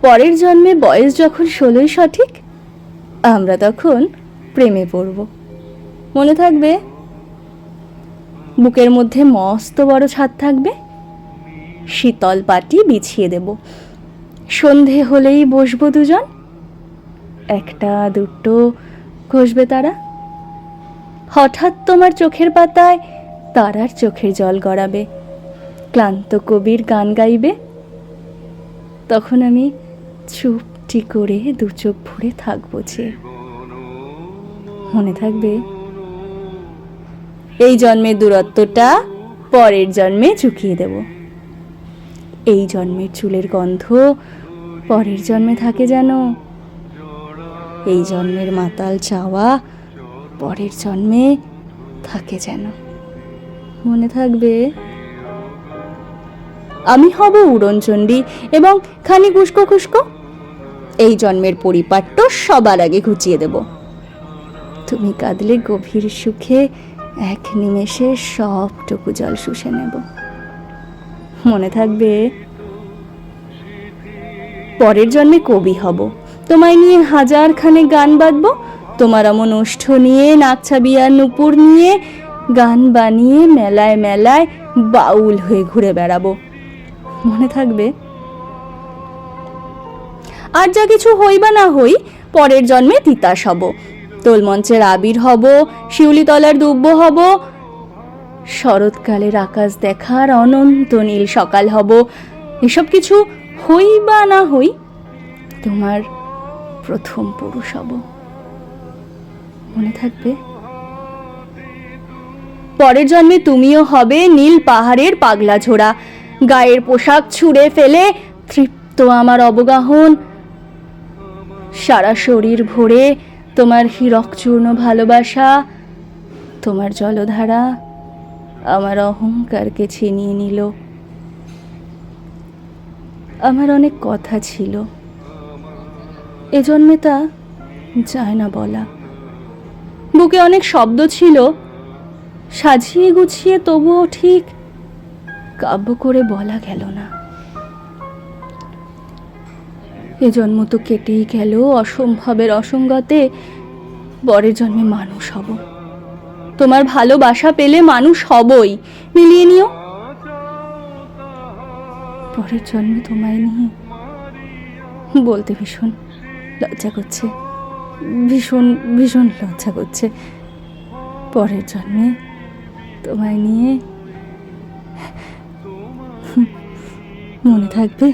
পরের জন্মে বয়স যখন 16 সঠিক, আমরা তখন প্রেমে পড়ব। মনে থাকবে? বুকের মধ্যে মস্ত বড় ছাদ থাকবে, শীতল পাটি বিছিয়ে দেব। সন্ধে হলেই বসবো দুজন, একটা দুটো ঘষবে তারা। হঠাৎ তোমার চোখের পাতায় তারার চোখের জল গড়াবে, ক্লান্ত কবির গান গাইবে। তখন আমি চুপটি করে দু চোখ ভরে থাকবো যে। মনে থাকবে? এই জন্মের দূরত্বটা পরের জন্মে চুকিয়ে দেব। এই জন্মের চুলের গন্ধ পরের জন্মে থাকে যেন। এই জন্মের মাতাল চাওয়া পরের জন্মে থাকে যেন। মনে থাকবে? আমি হব উড়নচণ্ডী এবং খানিক উস্কো খুস্কো। এই জন্মের পরিপাট্য সবার আগে ঘুচিয়ে দেব। তুমি কাঁদলে গভীর সুখে এক নিমেষে সবটুকু জল শুষে নেব। মনে থাকবে? পরের জন্মে কবি হব, তোমায় নিয়ে 1000 খানে গান বাঁধব। তোমার অমন ওষ্ঠ নিয়ে, নাকছাবি আর নুপুর নিয়ে গান বানিয়ে মেলায় মেলায় বাউল হয়ে ঘুরে বেড়াবো। মনে থাকবে? আর যা কিছু হই বা না হই, পরের জন্মে তিতাস হব, তোলমঞ্চের আবির হব, শিউলিতলার দুব্ব হব, শরৎকালের আকাশ দেখার অনন্ত নীল সকাল হব। এসব কিছু হই বা না হই, তোমার প্রথম পুরুষ হব। মনে থাকবে? পরের জন্মে তুমিও হবে নীল পাহাড়ের পাগলা ঝোড়া, গায়ের পোশাক ছুঁড়ে ফেলে তৃপ্ত আমার অবগাহন। সারা শরীর ভরে তোমার হীরক চূর্ণ ভালোবাসা, তোমার জলধারা আমার অহংকারকে ছিনিয়ে নিল। আমার অনেক কথা ছিল, এ জন্মে তা যায় না বলা। বুকে অনেক শব্দ ছিল, সাজিয়ে গুছিয়ে তবুও ঠিক কাব্য করে বলা গেল না। এ জন্ম তো কেটেই গেল অসম্ভবের অসঙ্গতে। পরের জন্মে মানুষ হব, তোমার ভালোবাসা পেলে মানুষ হবই, মিলিয়ে নিও। পরের জন্মে তোমায় নিয়ে বলতে ভীষণ লজ্জা করছে, ভীষণ ভীষণ লজ্জা করছে। পরের জন্মে তোমায় নিয়ে। মনে থাকবে?